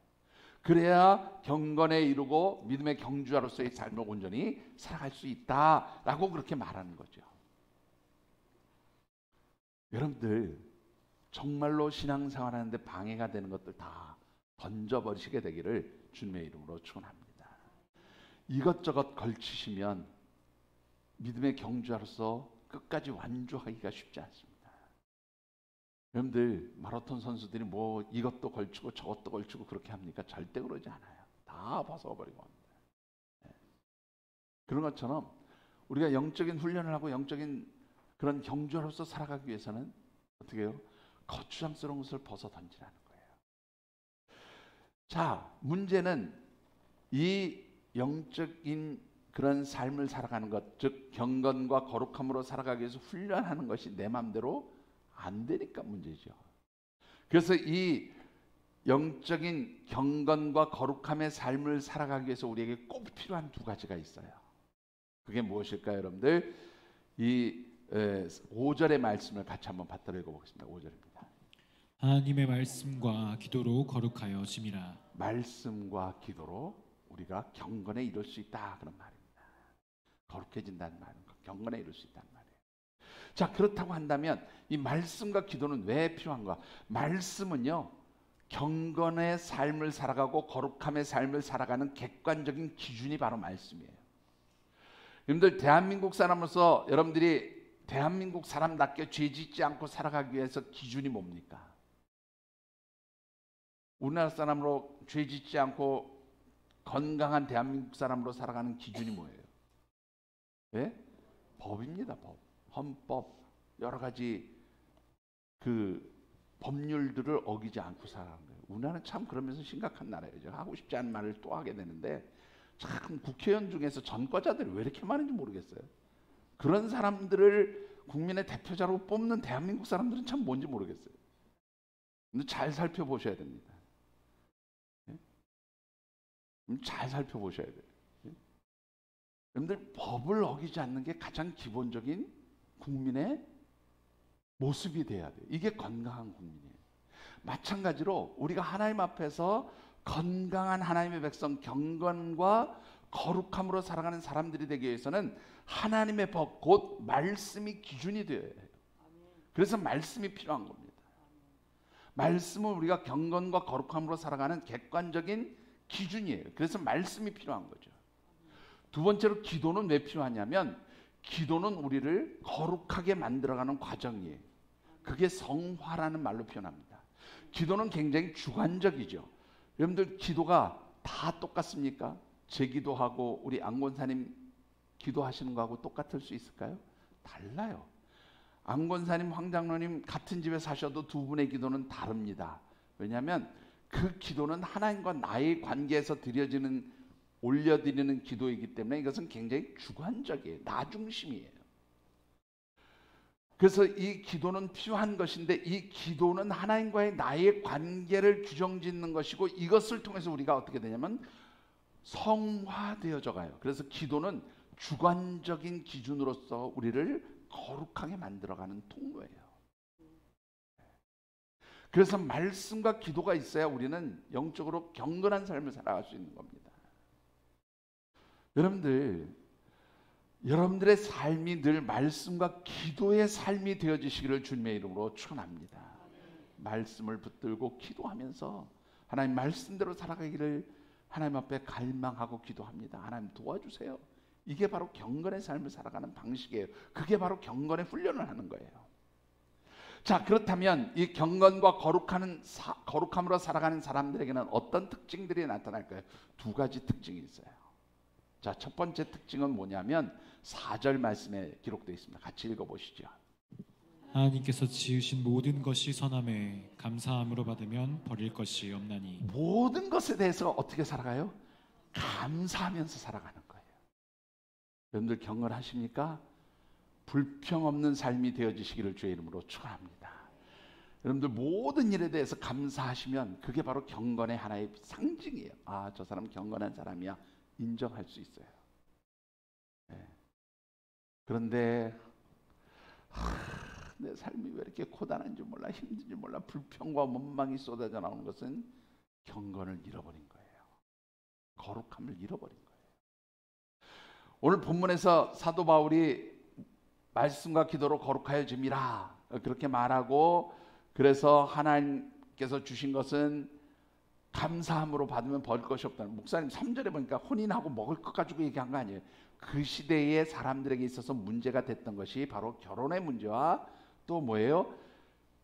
그래야 경건에 이르고 믿음의 경주자로서의 삶을 온전히 살아갈 수 있다라고 그렇게 말하는 거죠. 여러분들 정말로 신앙생활 하는데 방해가 되는 것들 다 던져버리시게 되기를 주님의 이름으로 축원합니다. 이것저것 걸치시면 믿음의 경주자로서 끝까지 완주하기가 쉽지 않습니다. 여러분들 마라톤 선수들이 뭐 이것도 걸치고 저것도 걸치고 그렇게 합니까? 절대 그러지 않아요. 다 벗어버리고 합니다. 그런 것처럼 우리가 영적인 훈련을 하고 영적인 그런 경주자로서 살아가기 위해서는 어떻게 해요? 거추장스러운 것을 벗어 던지라는 거예요. 자, 문제는 이 영적인 그런 삶을 살아가는 것, 즉 경건과 거룩함으로 살아가기 위해서 훈련하는 것이 내 마음대로 안 되니까 문제죠. 그래서 이 영적인 경건과 거룩함의 삶을 살아가기 위해서 우리에게 꼭 필요한 두 가지가 있어요. 그게 무엇일까요, 여러분들? 이 5절의 말씀을 같이 한번 받들어 읽어보겠습니다. 5절입니다. 하나님의 말씀과 기도로 거룩하여 심이라. 말씀과 기도로 우리가 경건에 이룰 수 있다, 그런 말입니다. 거룩해진다는 말은 경건에 이룰 수 있다는 말이에요. 자, 그렇다고 한다면 이 말씀과 기도는 왜 필요한가? 말씀은요, 경건의 삶을 살아가고 거룩함의 삶을 살아가는 객관적인 기준이 바로 말씀이에요. 여러분들 대한민국 사람으로서 여러분들이 대한민국 사람답게 죄짓지 않고 살아가기 위해서 기준이 뭡니까? 우리나라 사람으로 죄짓지 않고 건강한 대한민국 사람으로 살아가는 기준이 뭐예요? 예? 법입니다. 법, 헌법, 여러 가지 그 법률들을 어기지 않고 살아가는 거예요. 우리나라는 참 그러면서 심각한 나라예요. 제가 하고 싶지 않은 말을 또 하게 되는데 참 국회의원 중에서 전과자들이 왜 이렇게 많은지 모르겠어요. 그런 사람들을 국민의 대표자로 뽑는 대한민국 사람들은 참 뭔지 모르겠어요. 근데 잘 살펴보셔야 됩니다. 예? 잘 살펴보셔야 돼요. 예? 여러분들 법을 어기지 않는 게 가장 기본적인 국민의 모습이 돼야 돼요. 이게 건강한 국민이에요. 마찬가지로 우리가 하나님 앞에서 건강한 하나님의 백성, 경건과 거룩함으로 살아가는 사람들이 되기 위해서는 하나님의 법, 곧 말씀이 기준이 되어야 해요. 그래서 말씀이 필요한 겁니다. 말씀은 우리가 경건과 거룩함으로 살아가는 객관적인 기준이에요. 그래서 말씀이 필요한 거죠. 두 번째로 기도는 왜 필요하냐면 기도는 우리를 거룩하게 만들어가는 과정이에요. 그게 성화라는 말로 표현합니다. 기도는 굉장히 주관적이죠. 여러분들 기도가 다 똑같습니까? 제 기도하고 우리 안권사님 기도하시는 거하고 똑같을 수 있을까요? 달라요. 안 권사님, 황 장로님 같은 집에 사셔도 두 분의 기도는 다릅니다. 왜냐하면 그 기도는 하나님과 나의 관계에서 올려드리는 기도이기 때문에 이것은 굉장히 주관적이에요. 나 중심이에요. 그래서 이 기도는 필요한 것인데, 이 기도는 하나님과의 나의 관계를 규정짓는 것이고, 이것을 통해서 우리가 어떻게 되냐면 성화되어져 가요. 그래서 기도는 주관적인 기준으로서 우리를 거룩하게 만들어가는 통로예요. 그래서 말씀과 기도가 있어야 우리는 영적으로 경건한 삶을 살아갈 수 있는 겁니다. 여러분들의 삶이 늘 말씀과 기도의 삶이 되어지시기를 주님의 이름으로 축원합니다. 말씀을 붙들고 기도하면서 하나님 말씀대로 살아가기를 하나님 앞에 갈망하고 기도합니다. 하나님 도와주세요. 이게 바로 경건의 삶을 살아가는 방식이에요. 그게 바로 경건의 훈련을 하는 거예요. 자, 그렇다면 이 경건과 거룩함으로 살아가는 사람들에게는 어떤 특징들이 나타날까요? 두 가지 특징이 있어요. 자, 첫 번째 특징은 뭐냐면 4절 말씀에 기록되어 있습니다. 같이 읽어보시죠. 하나님께서 지으신 모든 것이 선함에 감사함으로 받으면 버릴 것이 없나니. 모든 것에 대해서 어떻게 살아가요? 감사하면서 살아가는 거예요. 여러분들 경건하십니까? 불평 없는 삶이 되어지시기를 주의 이름으로 축원합니다. 여러분들 모든 일에 대해서 감사하시면 그게 바로 경건의 하나의 상징이에요. 아, 저 사람 경건한 사람이야, 인정할 수 있어요. 네. 그런데 내 삶이 왜 이렇게 고단한지 몰라, 힘든지 몰라, 불평과 원망이 쏟아져 나오는 것은 경건을 잃어버린 거예요. 거룩함을 잃어버린 거예요. 오늘 본문에서 사도 바울이 말씀과 기도로 거룩하여짐이라 그렇게 말하고, 그래서 하나님께서 주신 것은 감사함으로 받으면 버릴 것이 없다는, 목사님 3절에 보니까 혼인하고 먹을 것 가지고 얘기한 거 아니에요. 그 시대의 사람들에게 있어서 문제가 됐던 것이 바로 결혼의 문제와 또 뭐예요?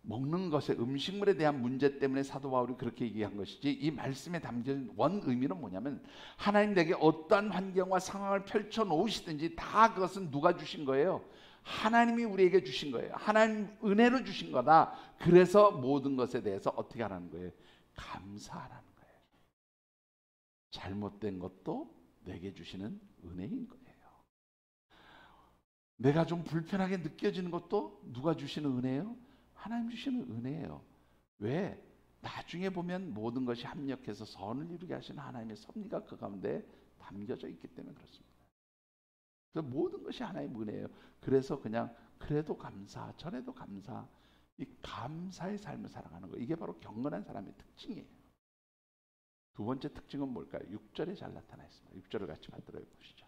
먹는 것의 음식물에 대한 문제 때문에 사도 바울이 그렇게 얘기한 것이지, 이 말씀에 담긴 원 의미는 뭐냐면 하나님 내게 어떠한 환경과 상황을 펼쳐 놓으시든지 다 그것은 누가 주신 거예요? 하나님이 우리에게 주신 거예요. 하나님 은혜로 주신 거다. 그래서 모든 것에 대해서 어떻게 하라는 거예요? 감사하라는 거예요. 잘못된 것도 내게 주시는 은혜인 거예요. 내가 좀 불편하게 느껴지는 것도 누가 주시는 은혜예요? 하나님 주시는 은혜예요. 왜? 나중에 보면 모든 것이 합력해서 선을 이루게 하시는 하나님의 섭리가 그 가운데 담겨져 있기 때문에 그렇습니다. 그래서 모든 것이 하나님의 은혜예요. 그래서 그냥 그래도 감사, 전에도 감사, 이 감사의 삶을 살아가는 거예요. 이게 바로 경건한 사람의 특징이에요. 두 번째 특징은 뭘까요? 6절에 잘 나타나 있습니다. 6절을 같이 만들어 보시죠.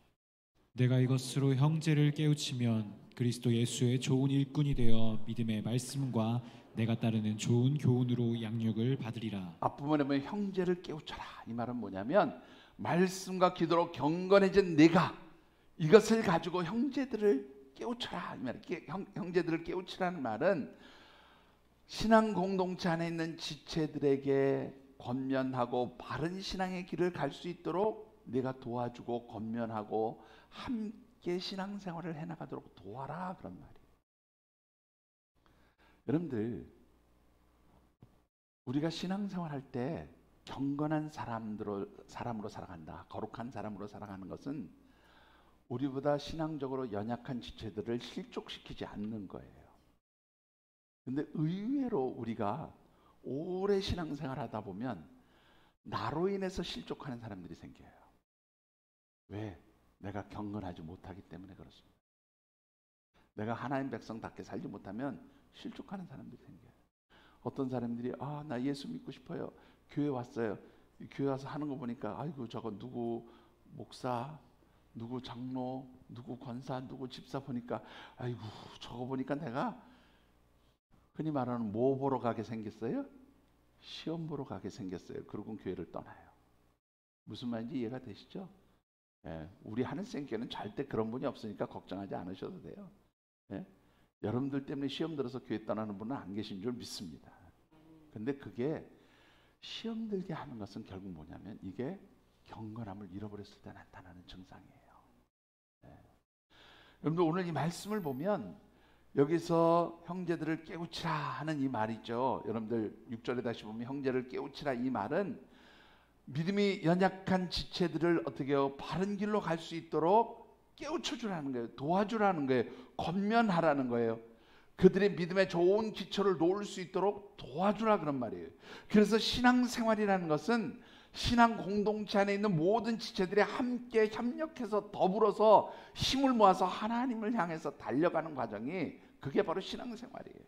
내가 이것으로 형제를 깨우치면 그리스도 예수의 좋은 일꾼이 되어 믿음의 말씀과 내가 따르는 좋은 교훈으로 양육을 받으리라. 앞부분에 보면 형제를 깨우쳐라. 이 말은 뭐냐면 말씀과 기도로 경건해진 내가 이것을 가지고 형제들을 깨우쳐라. 이 말, 형제들을 깨우치라는 말은 신앙 공동체 안에 있는 지체들에게 권면하고 바른 신앙의 길을 갈 수 있도록 내가 도와주고 권면하고 함께 신앙생활을 해나가도록 도와라, 그런 말이에요. 여러분들, 우리가 신앙생활할 때 경건한 사람으로 살아간다, 거룩한 사람으로 살아가는 것은 우리보다 신앙적으로 연약한 지체들을 실족시키지 않는 거예요. 근데 의외로 우리가 오래 신앙생활 하다 보면 나로 인해서 실족하는 사람들이 생겨요. 왜? 내가 경건하지 못하기 때문에 그렇습니다. 내가 하나님 백성답게 살지 못하면 실족하는 사람들이 생겨요. 어떤 사람들이 나 예수 믿고 싶어요. 교회 왔어요. 교회 와서 하는 거 보니까 아이고 저거 누구 목사, 누구 장로, 누구 권사, 누구 집사 보니까 아이고 저거 보니까 내가 흔히 말하는 뭐 보러 가게 생겼어요? 시험 보러 가게 생겼어요. 그러고 교회를 떠나요. 무슨 말인지 이해가 되시죠? 예, 우리 하늘생교회는 절대 그런 분이 없으니까 걱정하지 않으셔도 돼요. 예? 여러분들 때문에 시험 들어서 교회 떠나는 분은 안 계신 줄 믿습니다. 근데 그게 시험 들게 하는 것은 결국 뭐냐면 이게 경건함을 잃어버렸을 때 나타나는 증상이에요. 예. 여러분들 오늘 이 말씀을 보면 여기서 형제들을 깨우치라 하는 이 말이죠. 여러분들 6절에 다시 보면 형제를 깨우치라 이 말은 믿음이 연약한 지체들을 어떻게 해요? 바른 길로 갈 수 있도록 깨우쳐주라는 거예요. 도와주라는 거예요. 권면하라는 거예요. 그들의 믿음의 좋은 기초를 놓을 수 있도록 도와주라 그런 말이에요. 그래서 신앙생활이라는 것은 신앙 공동체 안에 있는 모든 지체들이 함께 협력해서 더불어서 힘을 모아서 하나님을 향해서 달려가는 과정이 그게 바로 신앙생활이에요.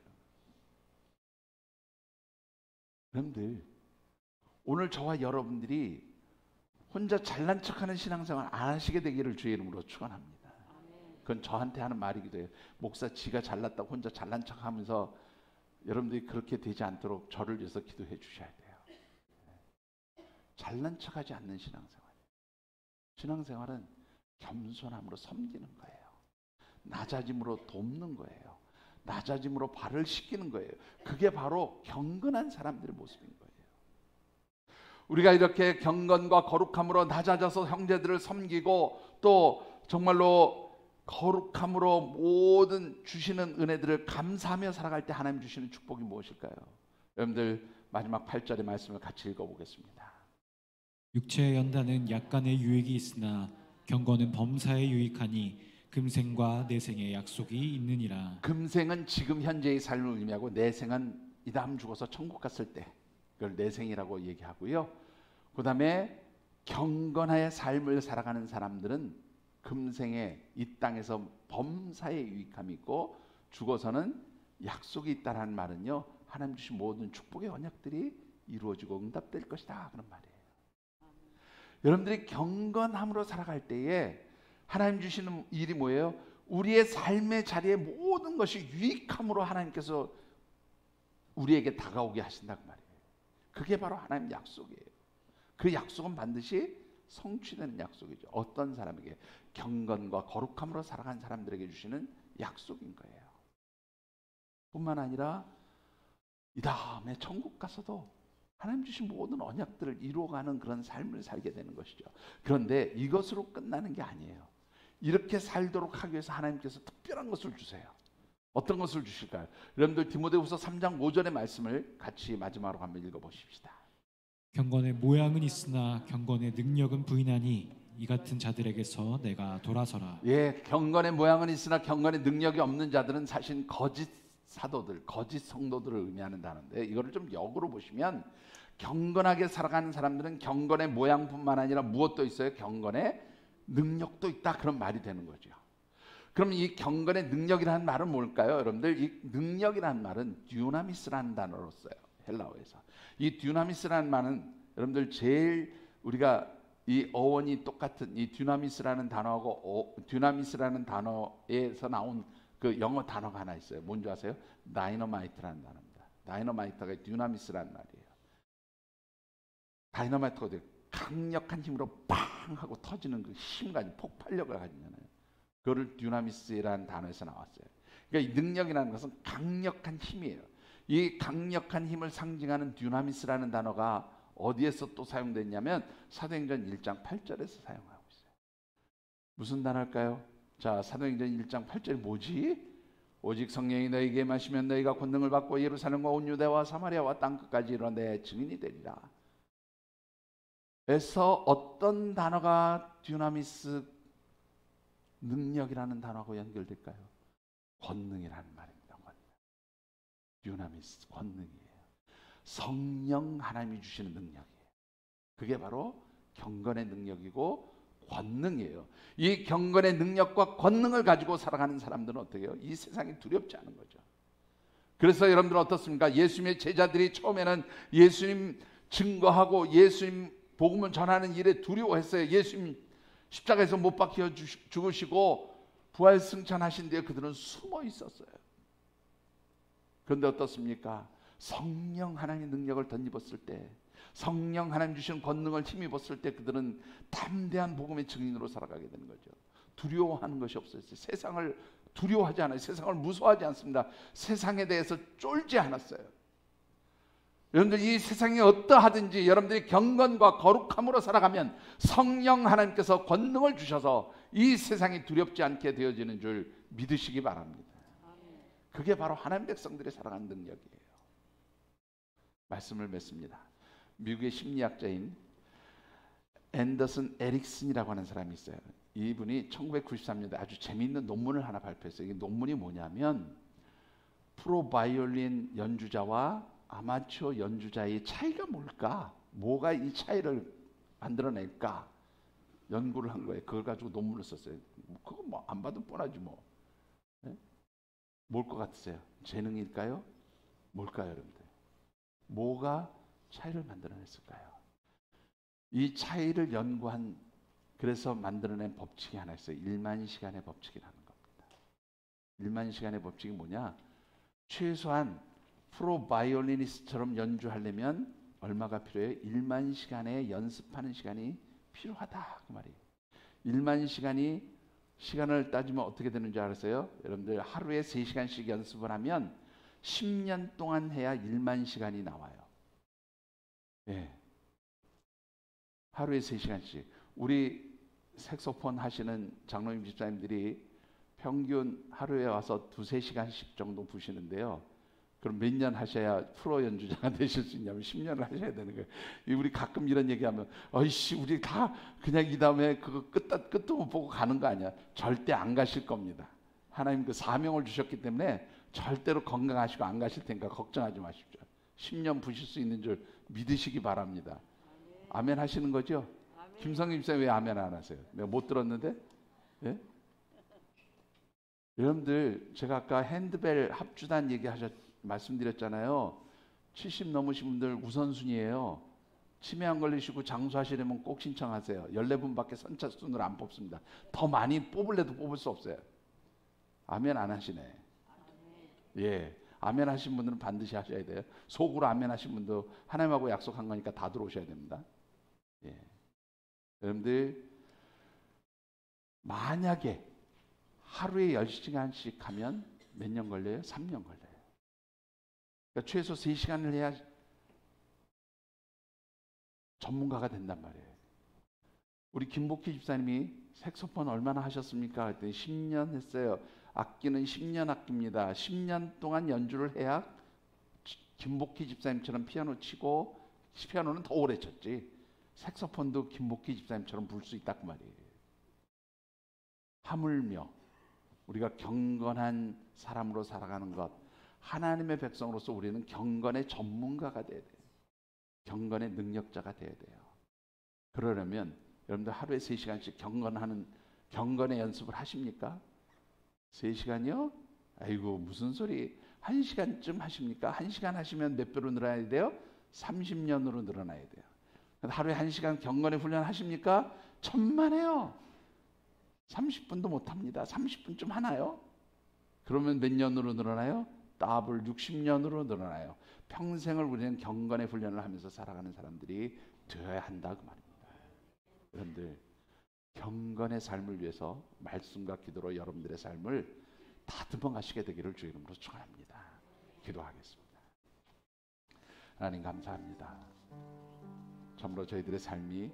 여러분들 오늘 저와 여러분들이 혼자 잘난 척하는 신앙생활 안 하시게 되기를 주의 이름으로 축원합니다. 그건 저한테 하는 말이기도 해요. 목사 지가 잘났다고 혼자 잘난 척하면서 여러분들이 그렇게 되지 않도록 저를 위해서 기도해 주셔야 돼요. 잘난 척하지 않는 신앙생활. 신앙생활은 겸손함으로 섬기는 거예요. 낮아짐으로 돕는 거예요. 낮아짐으로 발을 씻기는 거예요. 그게 바로 경건한 사람들의 모습인 거예요. 우리가 이렇게 경건과 거룩함으로 낮아져서 형제들을 섬기고 또 정말로 거룩함으로 모든 주시는 은혜들을 감사하며 살아갈 때 하나님 주시는 축복이 무엇일까요? 여러분들 마지막 8절의 말씀을 같이 읽어보겠습니다. 육체의 연단은 약간의 유익이 있으나 경건은 범사에 유익하니 금생과 내생의 약속이 있느니라. 금생은 지금 현재의 삶을 의미하고 내생은 이 다음 죽어서 천국 갔을 때 그걸 내생이라고 얘기하고요. 그 다음에 경건하여 삶을 살아가는 사람들은 금생에 이 땅에서 범사에 유익함이 있고 죽어서는 약속이 있다라는 말은요, 하나님 주신 모든 축복의 언약들이 이루어지고 응답될 것이다 그런 말이에요. 여러분들이 경건함으로 살아갈 때에 하나님 주시는 일이 뭐예요? 우리의 삶의 자리에 모든 것이 유익함으로 하나님께서 우리에게 다가오게 하신다고 말이에요. 그게 바로 하나님 약속이에요. 그 약속은 반드시 성취되는 약속이죠. 어떤 사람에게? 경건과 거룩함으로 살아간 사람들에게 주시는 약속인 거예요. 뿐만 아니라 이 다음에 천국 가서도 하나님 주신 모든 언약들을 이루어가는 그런 삶을 살게 되는 것이죠. 그런데 이것으로 끝나는 게 아니에요. 이렇게 살도록 하기 위해서 하나님께서 특별한 것을 주세요. 어떤 것을 주실까요? 여러분들 디모데후서 3장 5절의 말씀을 같이 마지막으로 한번 읽어보십시다. 경건의 모양은 있으나 경건의 능력은 부인하니 이 같은 자들에게서 내가 돌아서라. 예, 경건의 모양은 있으나 경건의 능력이 없는 자들은 사실 거짓 사도들, 거짓 성도들을 의미하는 단어인데 이거를 좀 역으로 보시면 경건하게 살아가는 사람들은 경건의 모양뿐만 아니라 무엇도 있어요? 경건의 능력도 있다 그런 말이 되는 거죠. 그럼 이 경건의 능력이라는 말은 뭘까요? 여러분들 이 능력이라는 말은 듀나미스라는 단어로 써요. 헬라어에서. 이 듀나미스라는 말은 여러분들 제일 우리가 이 어원이 똑같은 이 듀나미스라는 단어하고 듀나미스라는 단어에서 나온 그 영어 단어가 하나 있어요. 뭔지 아세요? 다이너마이트라는 단어입니다. 다이너마이트가 듀나미스라는 말이에요. 다이너마이트가 강력한 힘으로 팡 하고 터지는 그 힘과 폭발력을 가지잖아요. 그거를 듀나미스라는 단어에서 나왔어요. 그러니까 이 능력이라는 것은 강력한 힘이에요. 이 강력한 힘을 상징하는 듀나미스라는 단어가 어디에서 또 사용됐냐면 사도행전 1장 8절에서 사용하고 있어요. 무슨 단어일까요? 자, 사도행전 1장 8절이 뭐지? 오직 성령이 너희에게 임하시면 너희가 권능을 받고 예루살렘과 온 유대와 사마리아와 땅끝까지 이르러 내 증인이 되리라. 에서 어떤 단어가 듀나미스 능력이라는 단어하고 연결될까요? 권능이라는 말입니다. 듀나미스 권능이에요. 성령 하나님이 주시는 능력이에요. 그게 바로 경건의 능력이고 권능이에요. 이 경건의 능력과 권능을 가지고 살아가는 사람들은 어떻게 해요? 이 세상이 두렵지 않은 거죠. 그래서 여러분들은 어떻습니까? 예수님의 제자들이 처음에는 예수님 증거하고 예수님 복음을 전하는 일에 두려워했어요. 예수님 십자가에서 못 박혀 죽으시고 부활 승천하신 뒤에 그들은 숨어 있었어요. 그런데 어떻습니까? 성령 하나님의 능력을 덧입었을 때, 성령 하나님 주시는 권능을 힘입었을 때 그들은 담대한 복음의 증인으로 살아가게 되는 거죠. 두려워하는 것이 없었어요. 세상을 두려워하지 않아요. 세상을 무서워하지 않습니다. 세상에 대해서 쫄지 않았어요. 여러분들 이 세상이 어떠하든지 여러분들이 경건과 거룩함으로 살아가면 성령 하나님께서 권능을 주셔서 이 세상이 두렵지 않게 되어지는 줄 믿으시기 바랍니다. 그게 바로 하나님 백성들이 살아가는 능력이에요. 말씀을 맺습니다. 미국의 심리학자인 앤더슨 에릭슨이라고 하는 사람이 있어요. 이분이 1993년도에 아주 재미있는 논문을 하나 발표했어요. 이 논문이 뭐냐면 프로 바이올린 연주자와 아마추어 연주자의 차이가 뭘까? 뭐가 이 차이를 만들어낼까? 연구를 한 거예요. 그걸 가지고 논문을 썼어요. 그거 뭐 안 봐도 뻔하지 뭐. 네? 뭘 것 같으세요? 재능일까요? 뭘까요, 여러분들? 뭐가 차이를 만들어냈을까요? 이 차이를 연구한, 그래서 만들어낸 법칙이 하나 있어요. 1만 시간의 법칙이라는 겁니다. 1만 시간의 법칙이 뭐냐? 최소한 프로 바이올리니스트처럼 연주하려면 얼마가 필요해요? 1만 시간의 연습하는 시간이 필요하다 그 말이에요. 1만 시간을 따지면 어떻게 되는 줄 알았어요? 여러분들 하루에 3시간씩 연습을 하면 10년 동안 해야 1만 시간이 나와요. 예. 하루에 3시간씩. 우리 색소폰 하시는 장로님 집사님들이 평균 하루에 와서 2-3시간씩 정도 부시는데요. 그럼 몇 년 하셔야 프로 연주자가 되실 수 있냐면 10년을 하셔야 되는 거예요. 우리 가끔 이런 얘기하면 어이씨 우리 다 그냥 이 다음에 그거 끝도 못 보고 가는 거 아니야. 절대 안 가실 겁니다. 하나님 그 사명을 주셨기 때문에 절대로 건강하시고 안 가실 테니까 걱정하지 마십시오. 10년 부실 수 있는 줄 믿으시기 바랍니다. 아멘 하시는 거죠? 김성김 집사님 왜 아멘 안 하세요? 내가 못 들었는데? 예? 여러분들 제가 아까 핸드벨 합주단 말씀드렸잖아요. 70 넘으신 분들 우선순위예요. 치매 안 걸리시고 장수하시려면 꼭 신청하세요. 14분밖에 선착순으로 안 뽑습니다. 더 많이 뽑을래도 뽑을 수 없어요. 아멘 안 하시네. 예, 아멘 하신 분들은 반드시 하셔야 돼요. 속으로 아멘 하신 분도 하나님하고 약속한 거니까 다 들어오셔야 됩니다. 예. 여러분들 만약에 하루에 10시간씩 하면 몇 년 걸려요? 3년 걸려요. 그러니까 최소 3시간을 해야 전문가가 된단 말이에요. 우리 김복희 집사님이 색소폰 얼마나 하셨습니까? 그랬더니 10년 했어요. 악기는 10년 악기입니다. 10년 동안 연주를 해야 김복희 집사님처럼 피아노 치고, 피아노는 더 오래 쳤지. 색소폰도 김복희 집사님처럼 불 수 있다 그 말이에요. 하물며 우리가 경건한 사람으로 살아가는 것, 하나님의 백성으로서 우리는 경건의 전문가가 돼야 돼요. 경건의 능력자가 돼야 돼요. 그러려면 여러분들 하루에 3시간씩 경건의 연습을 하십니까? 3시간이요? 아이고 무슨 소리. 1시간쯤 하십니까? 1시간 하시면 몇 배로 늘어나야 돼요? 30년으로 늘어나야 돼요. 하루에 1시간 경건의 훈련 하십니까? 천만에요. 30분도 못합니다. 30분쯤 하나요? 그러면 몇 년으로 늘어나요? 더블 60년으로 늘어나요. 평생을 우리는 경건의 훈련을 하면서 살아가는 사람들이 되어야 한다 그 말입니다. 여러분들 경건의 삶을 위해서 말씀과 기도로 여러분들의 삶을 다듬어 가시게 되기를 주의 이름으로 축원합니다. 기도하겠습니다. 하나님 감사합니다. 참으로 저희들의 삶이